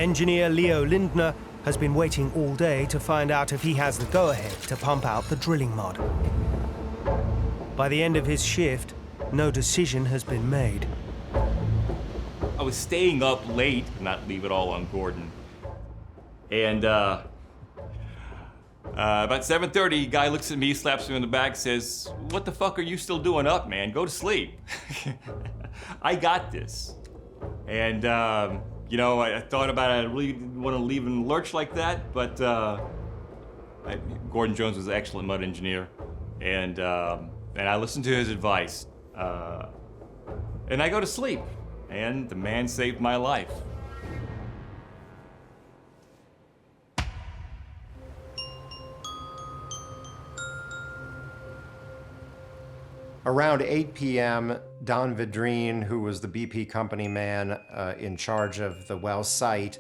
Engineer Leo Lindner has been waiting all day to find out if he has the go-ahead to pump out the drilling mud. By the end of his shift, no decision has been made. I was staying up late, not leave it all on Gordon. And about 7:30, guy looks at me, slaps me on the back, says, "What the fuck are you still doing up, man? Go to sleep." I got this. And, you know, I thought about it. I really didn't want to leave in a lurch like that, but Gordon Jones was an excellent mud engineer. And I listened to his advice. And I go to sleep. And the man saved my life. Around 8 p.m., Don Vidrine, who was the BP company man in charge of the well site,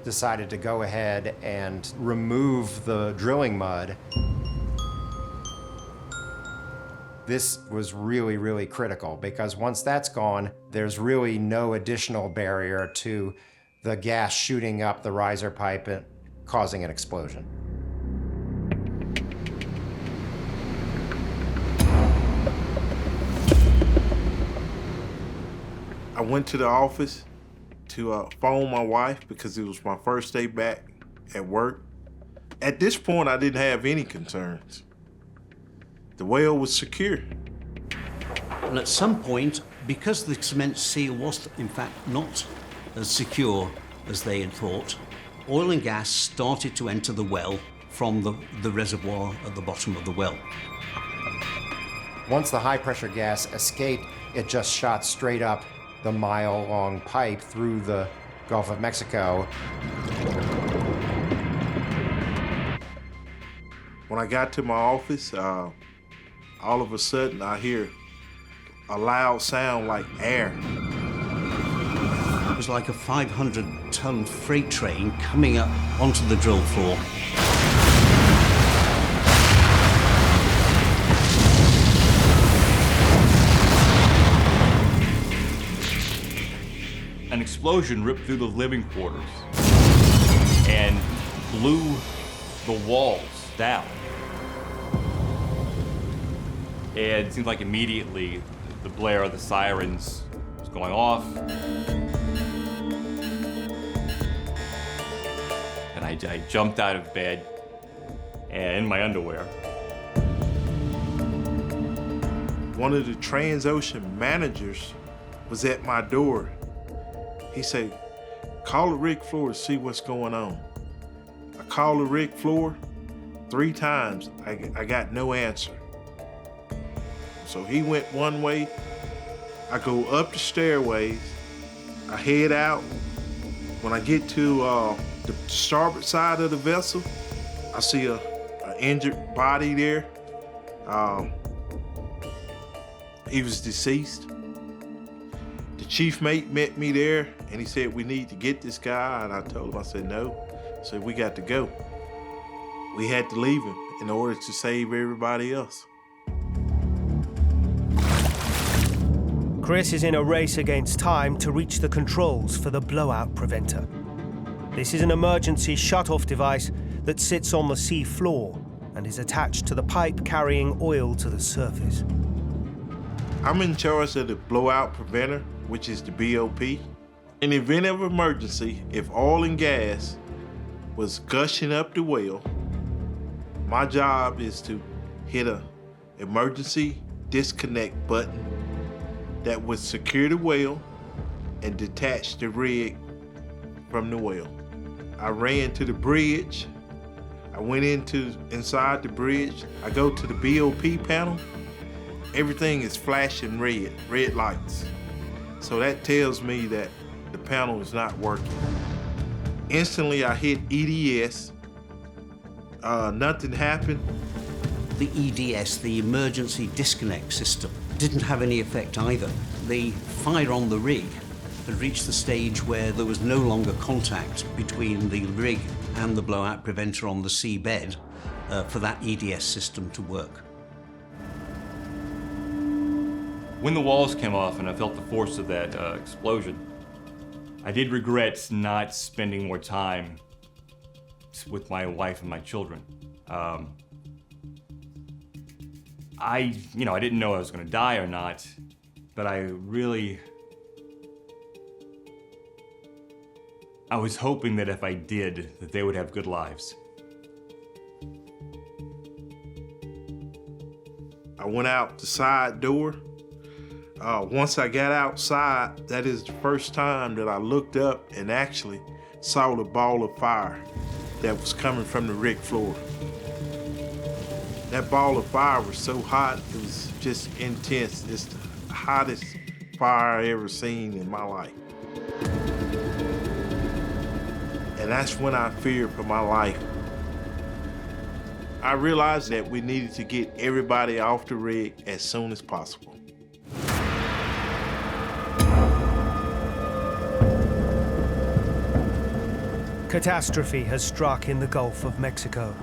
decided to go ahead and remove the drilling mud. This was really, really critical because once that's gone, there's really no additional barrier to the gas shooting up the riser pipe and causing an explosion. I went to the office to phone my wife because it was my first day back at work. At this point, I didn't have any concerns. The well was secure. And at some point, because the cement seal was in fact not as secure as they had thought, oil and gas started to enter the well from the reservoir at the bottom of the well. Once the high-pressure gas escaped, it just shot straight up the mile-long pipe through the Gulf of Mexico. When I got to my office, all of a sudden I hear a loud sound like air. It was like a 500-ton freight train coming up onto the drill floor. An explosion ripped through the living quarters and blew the walls down. And it seemed like immediately the blare of the sirens was going off. And I jumped out of bed and in my underwear. One of the Transocean managers was at my door. He said, "Call the rig floor to see what's going on." I called the rig floor 3 times. I got no answer. So he went one way. I go up the stairways. I head out. When I get to the starboard side of the vessel, I see an injured body there. He was deceased. The chief mate met me there and he said, "We need to get this guy." And I told him, I said, "No." I said, "We got to go." We had to leave him in order to save everybody else. Chris is in a race against time to reach the controls for the blowout preventer. This is an emergency shut-off device that sits on the sea floor and is attached to the pipe carrying oil to the surface. I'm in charge of the blowout preventer, which is the BOP. In the event of emergency, if oil and gas was gushing up the well, my job is to hit an emergency disconnect button that would secure the well and detach the rig from the well. I ran to the bridge. I went inside the bridge. I go to the BOP panel. Everything is flashing red lights. So that tells me that the panel is not working. Instantly, I hit EDS. Nothing happened. The EDS, the emergency disconnect system, didn't have any effect either. The fire on the rig had reached the stage where there was no longer contact between the rig and the blowout preventer on the seabed for that EDS system to work. When the walls came off and I felt the force of that explosion, I did regret not spending more time with my wife and my children. I didn't know I was gonna die or not, but I was hoping that if I did, that they would have good lives. I went out the side door. Once I got outside, that is the first time that I looked up and actually saw the ball of fire that was coming from the rig floor. That ball of fire was so hot, it was just intense. It's the hottest fire I ever seen in my life. And that's when I feared for my life. I realized that we needed to get everybody off the rig as soon as possible. Catastrophe has struck in the Gulf of Mexico.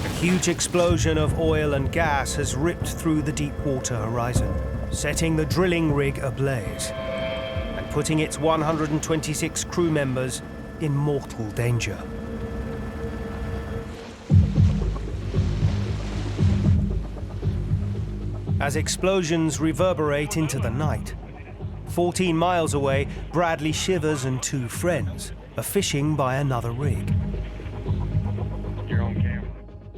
A huge explosion of oil and gas has ripped through the deep water horizon, setting the drilling rig ablaze and putting its 126 crew members in mortal danger. As explosions reverberate into the night, 14 miles away, Bradley Shivers and two friends are fishing by another rig.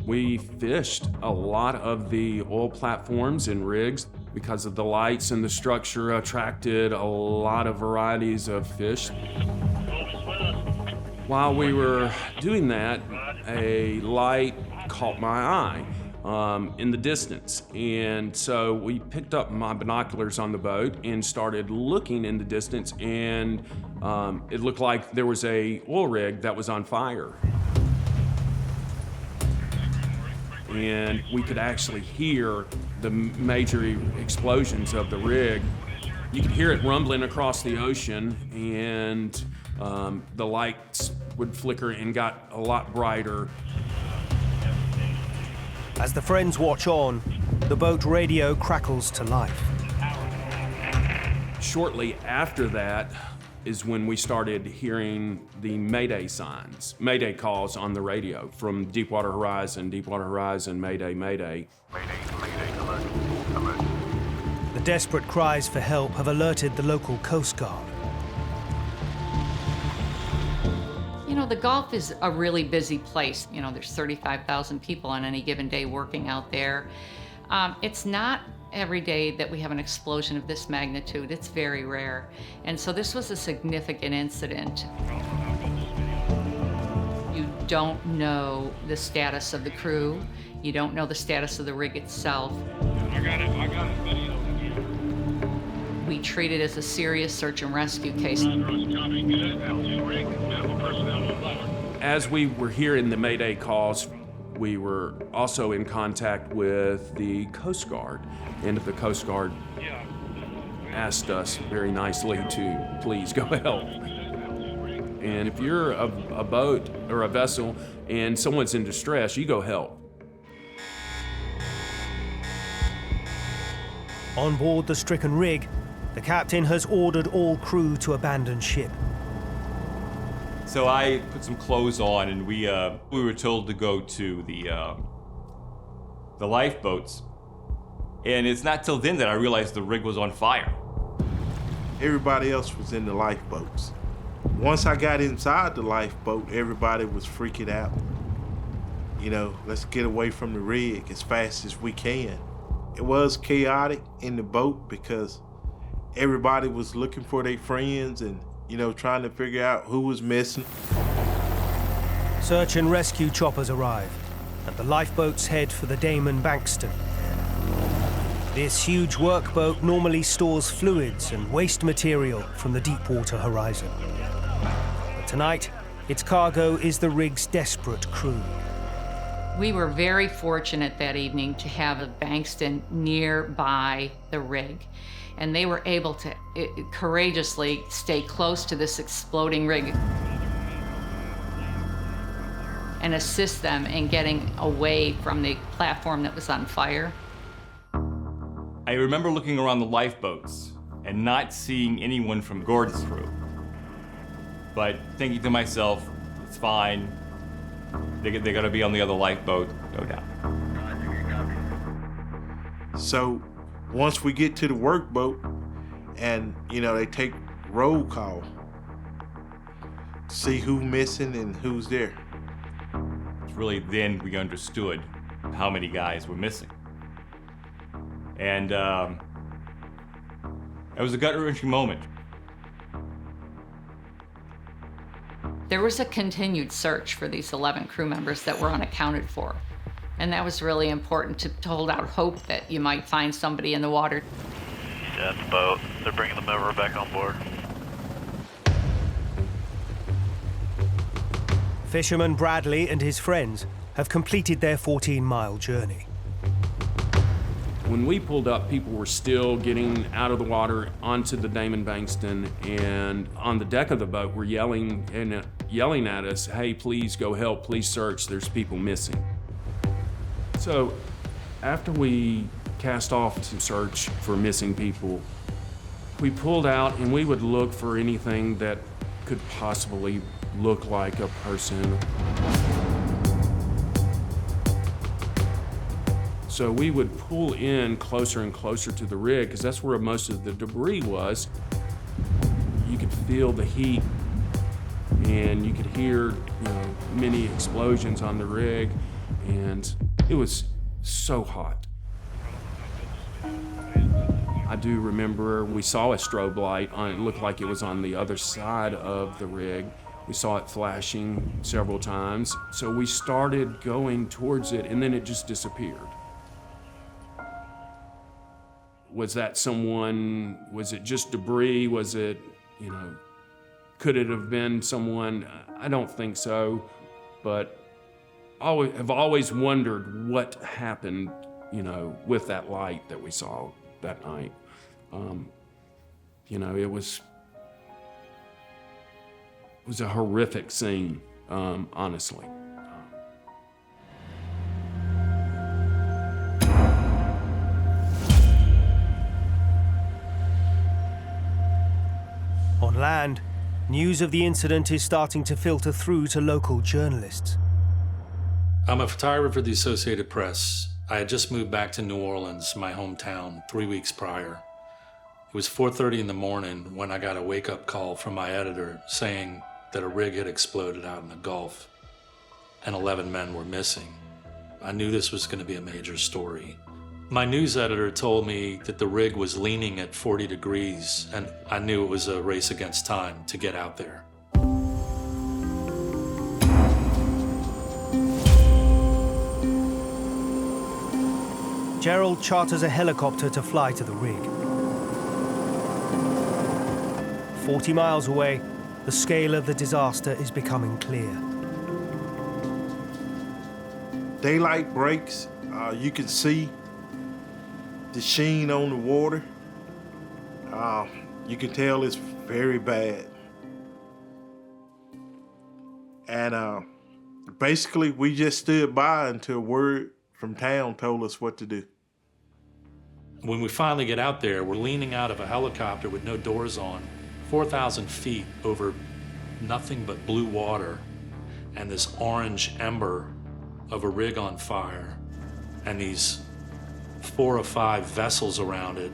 We fished a lot of the oil platforms and rigs because of the lights and the structure attracted a lot of varieties of fish. While we were doing that, a light caught my eye in the distance. And so we picked up my binoculars on the boat and started looking in the distance, and it looked like there was a oil rig that was on fire. And we could actually hear the major explosions of the rig. You could hear it rumbling across the ocean, and the lights would flicker and got a lot brighter. As the friends watch on, the boat radio crackles to life. Shortly after that is when we started hearing the Mayday signs, Mayday calls on the radio from Deepwater Horizon, Mayday, Mayday. The desperate cries for help have alerted the local Coast Guard. You know, the Gulf is a really busy place. You know, there's 35,000 people on any given day working out there. It's not every day that we have an explosion of this magnitude. It's very rare. And so this was a significant incident. You don't know the status of the crew. You don't know the status of the rig itself. I got it, video. We treat it as a serious search and rescue case. As we were hearing the Mayday calls, we were also in contact with the Coast Guard, and the Coast Guard asked us very nicely to please go help. And if you're a boat or a vessel and someone's in distress, you go help. On board the stricken rig, the captain has ordered all crew to abandon ship. So I put some clothes on, and we were told to go to the lifeboats. And it's not till then that I realized the rig was on fire. Everybody else was in the lifeboats. Once I got inside the lifeboat, everybody was freaking out. You know, let's get away from the rig as fast as we can. It was chaotic in the boat because everybody was looking for their friends and, you know, trying to figure out who was missing. Search and rescue choppers arrive, and the lifeboats head for the Damon Bankston. This huge workboat normally stores fluids and waste material from the Deepwater Horizon. But tonight, its cargo is the rig's desperate crew. We were very fortunate that evening to have a Bankston nearby the rig. And they were able to courageously stay close to this exploding rig and assist them in getting away from the platform that was on fire. I remember looking around the lifeboats and not seeing anyone from Gordon's crew. But thinking to myself, it's fine. They're gonna be on the other lifeboat, no doubt. So once we get to the workboat and, they take roll call, see who's missing and who's there. It's really then we understood how many guys were missing. And it was a gut-wrenching moment. There was a continued search for these 11 crew members that were unaccounted for. And that was really important to hold out hope that you might find somebody in the water. Yeah, it's the boat. They're bringing the mover back on board. Fisherman Bradley and his friends have completed their 14-mile journey. When we pulled up, people were still getting out of the water onto the Damon Bankston, and on the deck of the boat were yelling at us, "Hey, please go help, please search, there's people missing." So after we cast off to search for missing people, we pulled out and we would look for anything that could possibly look like a person. So we would pull in closer and closer to the rig because that's where most of the debris was. You could feel the heat and you could hear, many explosions on the rig, and it was so hot. I do remember we saw a strobe light it looked like it was on the other side of the rig. We saw it flashing several times. So we started going towards it and then it just disappeared. Was that someone? Was it just debris? Was it, could it have been someone? I don't think so, but I've always wondered what happened, with that light that we saw that night. It was a horrific scene, honestly. On land, news of the incident is starting to filter through to local journalists. I'm a photographer for the Associated Press. I had just moved back to New Orleans, my hometown, 3 weeks prior. It was 4:30 in the morning when I got a wake-up call from my editor saying that a rig had exploded out in the Gulf and 11 men were missing. I knew this was going to be a major story. My news editor told me that the rig was leaning at 40 degrees, and I knew it was a race against time to get out there. Gerald charters a helicopter to fly to the rig. 40 miles away, the scale of the disaster is becoming clear. Daylight breaks, you can see the sheen on the water. You can tell it's very bad. And basically, we just stood by until word from town told us what to do. When we finally get out there, we're leaning out of a helicopter with no doors on, 4,000 feet over nothing but blue water, and this orange ember of a rig on fire, and these 4 or 5 vessels around it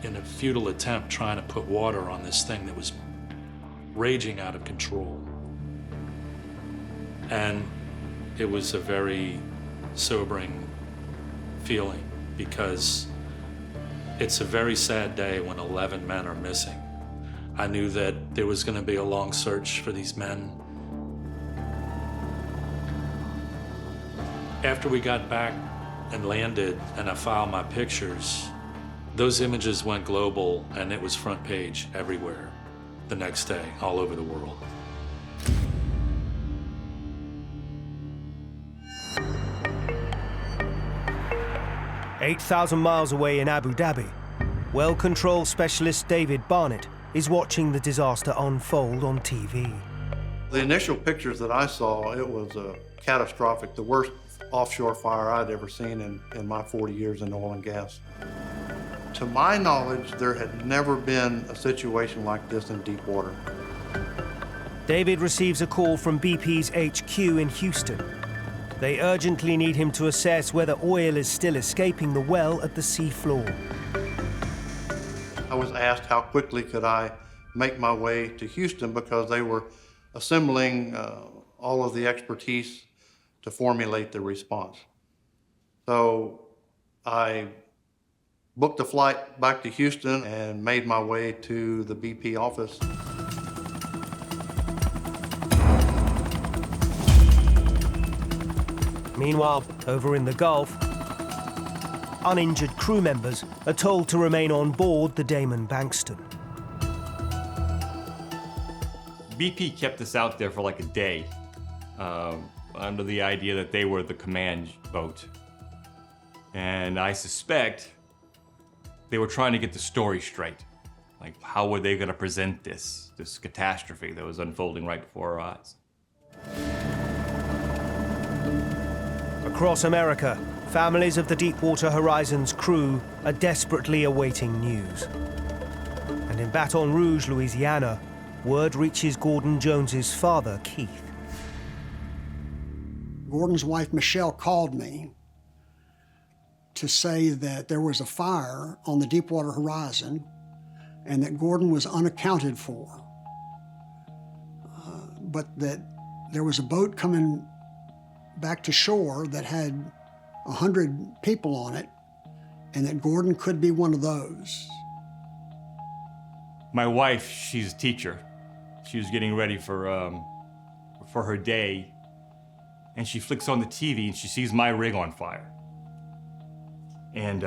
in a futile attempt trying to put water on this thing that was raging out of control. And it was a very sobering feeling because it's a very sad day when 11 men are missing. I knew that there was going to be a long search for these men. After we got back and landed and I filed my pictures, those images went global and it was front page everywhere the next day, all over the world. "8,000 miles away in Abu Dhabi, well-control specialist David Barnett is watching the disaster unfold on TV. The initial pictures that I saw, it was catastrophic, the worst offshore fire I'd ever seen in my 40 years in oil and gas. To my knowledge, there had never been a situation like this in deep water. David receives a call from BP's HQ in Houston. They urgently need him to assess whether oil is still escaping the well at the sea floor. I was asked how quickly could I make my way to Houston because they were assembling all of the expertise to formulate the response. So I booked a flight back to Houston and made my way to the BP office. Meanwhile, over in the Gulf, uninjured crew members are told to remain on board the Damon Bankston. BP kept us out there for like a day, under the idea that they were the command boat. And I suspect they were trying to get the story straight. Like, how were they gonna present this catastrophe that was unfolding right before our eyes? Across America, families of the Deepwater Horizon's crew are desperately awaiting news. And in Baton Rouge, Louisiana, word reaches Gordon Jones's father, Keith. Gordon's wife, Michelle, called me to say that there was a fire on the Deepwater Horizon and that Gordon was unaccounted for, but that there was a boat coming back to shore that had 100 people on it, and that Gordon could be one of those. My wife, she's a teacher. She was getting ready for her day, and she flicks on the TV and she sees my rig on fire. And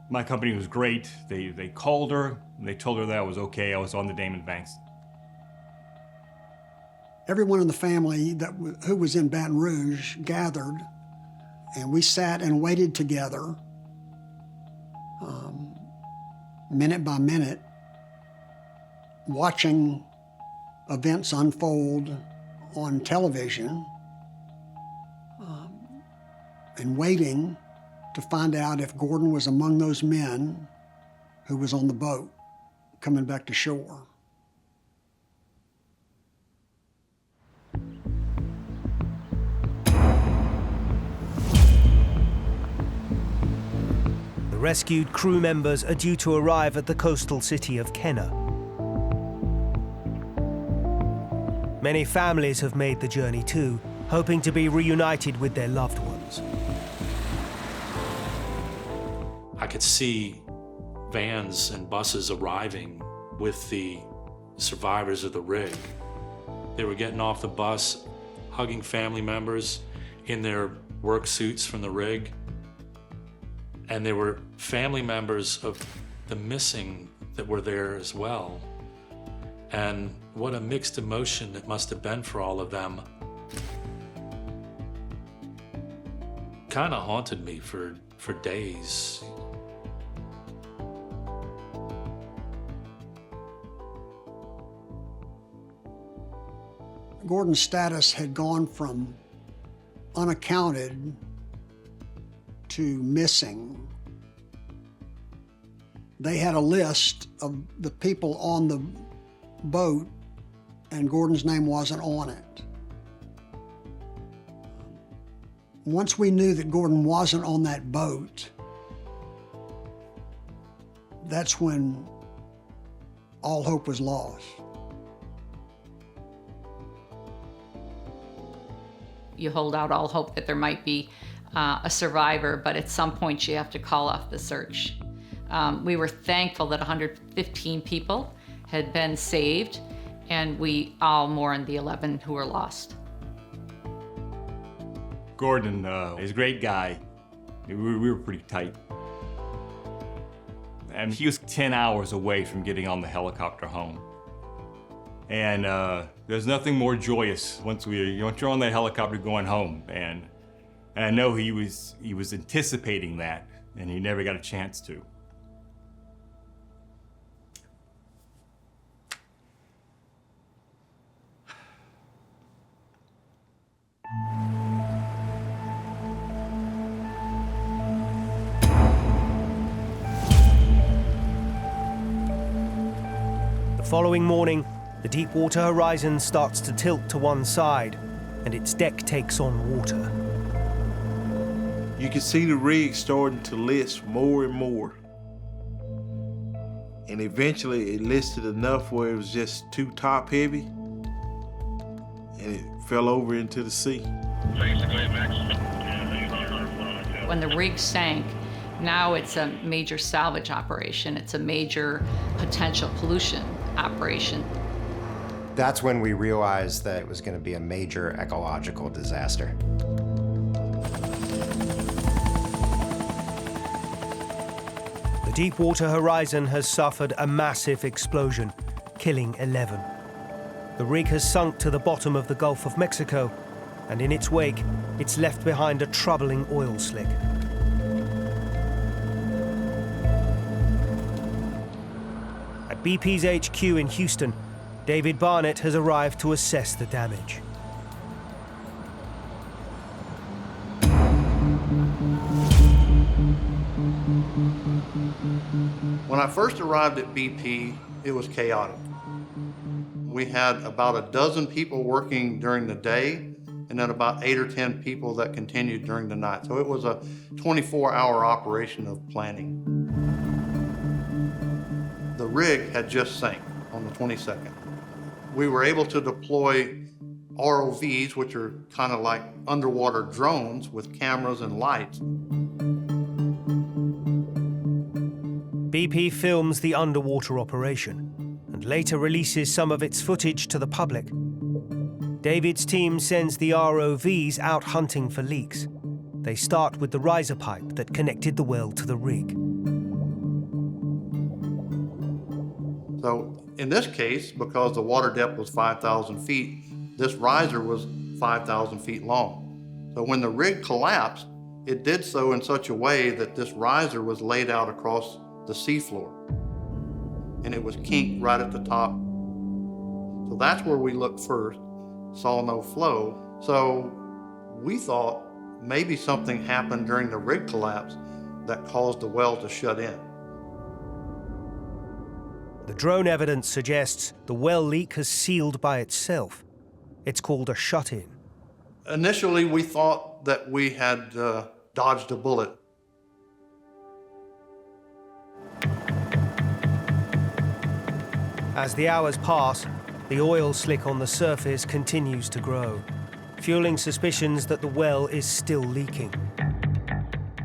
my company was great. They called her and they told her that I was okay. I was on the Damon Banks. Everyone in the family who was in Baton Rouge gathered, and we sat and waited together, minute by minute, watching events unfold on television, and waiting to find out if Gordon was among those men who was on the boat coming back to shore. The rescued crew members are due to arrive at the coastal city of Kenner. Many families have made the journey too, hoping to be reunited with their loved ones. I could see vans and buses arriving with the survivors of the rig. They were getting off the bus, hugging family members in their work suits from the rig. And there were family members of the missing that were there as well. And what a mixed emotion it must have been for all of them. Kind of haunted me for days. Gordon's status had gone from unaccounted to missing. They had a list of the people on the boat, and Gordon's name wasn't on it. Once we knew that Gordon wasn't on that boat, that's when all hope was lost. You hold out all hope that there might be a survivor, but at some point you have to call off the search. We were thankful that 115 people had been saved, and we all mourned the 11 who were lost. Gordon is a great guy. We were pretty tight. And he was 10 hours away from getting on the helicopter home. And there's nothing more joyous once you're on that helicopter going home. And I know he was anticipating that, and he never got a chance to. following morning, the Deepwater Horizon starts to tilt to one side, and its deck takes on water. You can see the rig starting to list more and more. And eventually it listed enough where it was just too top heavy, and it fell over into the sea. When the rig sank, now it's a major salvage operation. It's a major potential pollution operation. That's when we realized that it was going to be a major ecological disaster. The Deepwater Horizon has suffered a massive explosion, killing 11. The rig has sunk to the bottom of the Gulf of Mexico, and in its wake, it's left behind a troubling oil slick. At BP's HQ in Houston, David Barnett has arrived to assess the damage. When I first arrived at BP, it was chaotic. We had about a dozen people working during the day, and then about 8 or 10 people that continued during the night. So it was a 24-hour operation of planning. The rig had just sank on the 22nd. We were able to deploy ROVs, which are kind of like underwater drones with cameras and lights. BP films the underwater operation and later releases some of its footage to the public. David's team sends the ROVs out hunting for leaks. They start with the riser pipe that connected the well to the rig. So in this case, because the water depth was 5,000 feet, this riser was 5,000 feet long. So when the rig collapsed, it did so in such a way that this riser was laid out across the seafloor, and it was kinked right at the top. So that's where we looked first, saw no flow. So we thought maybe something happened during the rig collapse that caused the well to shut in. The drone evidence suggests the well leak has sealed by itself. It's called a shut-in. Initially, we thought that we had dodged a bullet. As the hours pass, the oil slick on the surface continues to grow, fueling suspicions that the well is still leaking.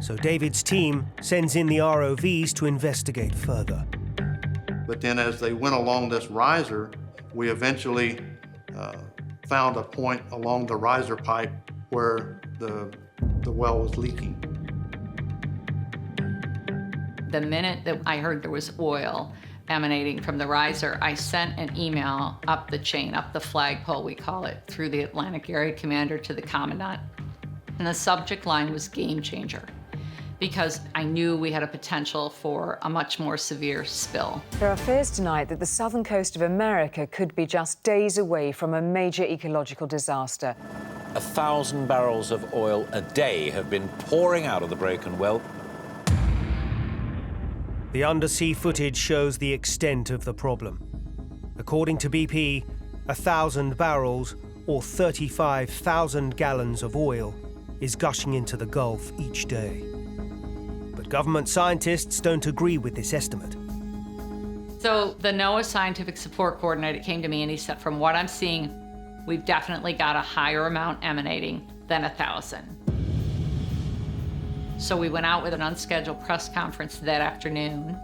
So David's team sends in the ROVs to investigate further. But then as they went along this riser, we eventually found a point along the riser pipe where the well was leaking. The minute that I heard there was oil emanating from the riser, I sent an email up the chain, up the flagpole, we call it, through the Atlantic Area Commander to the Commandant. And the subject line was game changer, because I knew we had a potential for a much more severe spill. There are fears tonight that the southern coast of America could be just days away from a major ecological disaster. 1,000 barrels of oil a day have been pouring out of the broken well. The undersea footage shows the extent of the problem. According to BP, 1,000 barrels, or 35,000 gallons of oil, is gushing into the Gulf each day. But government scientists don't agree with this estimate. So the NOAA scientific support coordinator came to me and he said, from what I'm seeing, we've definitely got a higher amount emanating than 1,000. So we went out with an unscheduled press conference that afternoon,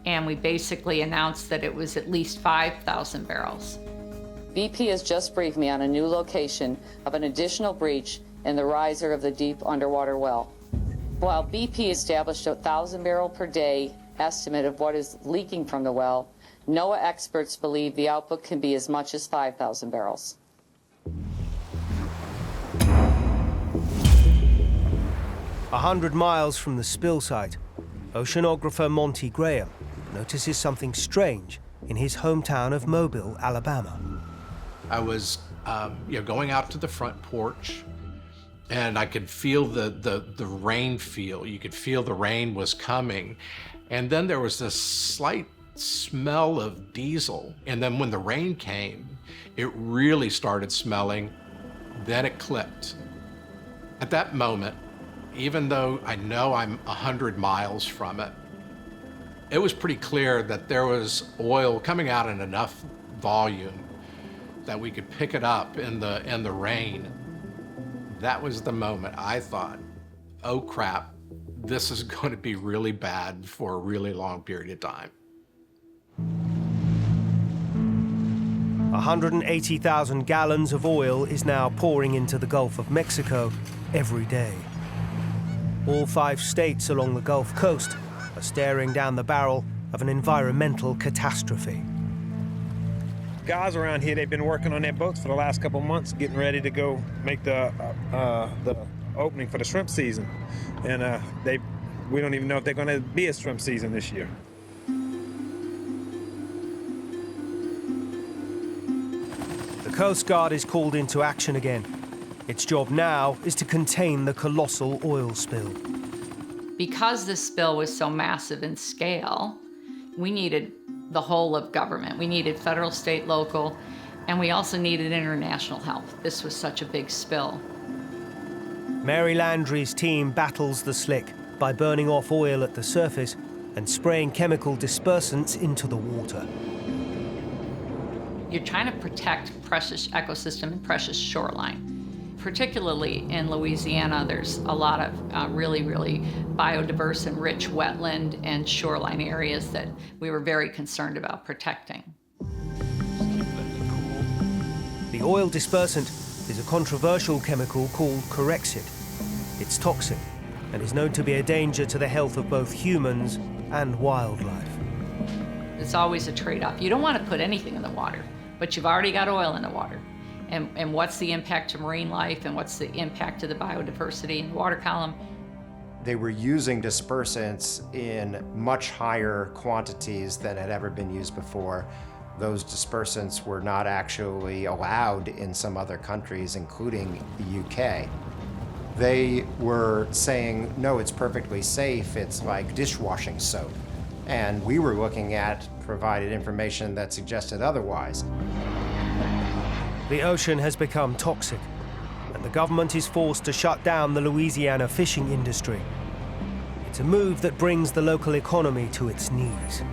and we basically announced that it was at least 5,000 barrels. BP has just briefed me on a new location of an additional breach in the riser of the deep underwater well. While BP established a 1,000 barrel per day estimate of what is leaking from the well, NOAA experts believe the output can be as much as 5,000 barrels. 100 miles from the spill site, oceanographer Monty Graham notices something strange in his hometown of Mobile, Alabama. I was going out to the front porch, and I could feel the rain feel. You could feel the rain was coming. And then there was this slight smell of diesel. And then when the rain came, it really started smelling. Then it clicked. At that moment, even though I know I'm 100 miles from it, it was pretty clear that there was oil coming out in enough volume that we could pick it up in the rain. That was the moment I thought, oh crap, this is going to be really bad for a really long period of time. 180,000 gallons of oil is now pouring into the Gulf of Mexico every day. All 5 states along the Gulf Coast are staring down the barrel of an environmental catastrophe. Guys around here, they've been working on their boats for the last couple months, getting ready to go make the opening for the shrimp season. And we don't even know if they're going to be a shrimp season this year. The Coast Guard is called into action again. Its job now is to contain the colossal oil spill. Because this spill was so massive in scale, we needed the whole of government. We needed federal, state, local, and we also needed international help. This was such a big spill. Mary Landry's team battles the slick by burning off oil at the surface and spraying chemical dispersants into the water. You're trying to protect precious ecosystem and precious shoreline. Particularly in Louisiana, there's a lot of really, really biodiverse and rich wetland and shoreline areas that we were very concerned about protecting. The oil dispersant is a controversial chemical called Corexit. It's toxic and is known to be a danger to the health of both humans and wildlife. It's always a trade-off. You don't want to put anything in the water, but you've already got oil in the water. And what's the impact to marine life, and what's the impact to the biodiversity in the water column? They were using dispersants in much higher quantities than had ever been used before. Those dispersants were not actually allowed in some other countries, including the UK. They were saying, no, it's perfectly safe, it's like dishwashing soap. And we were looking at provided information that suggested otherwise. The ocean has become toxic, and the government is forced to shut down the Louisiana fishing industry. It's a move that brings the local economy to its knees.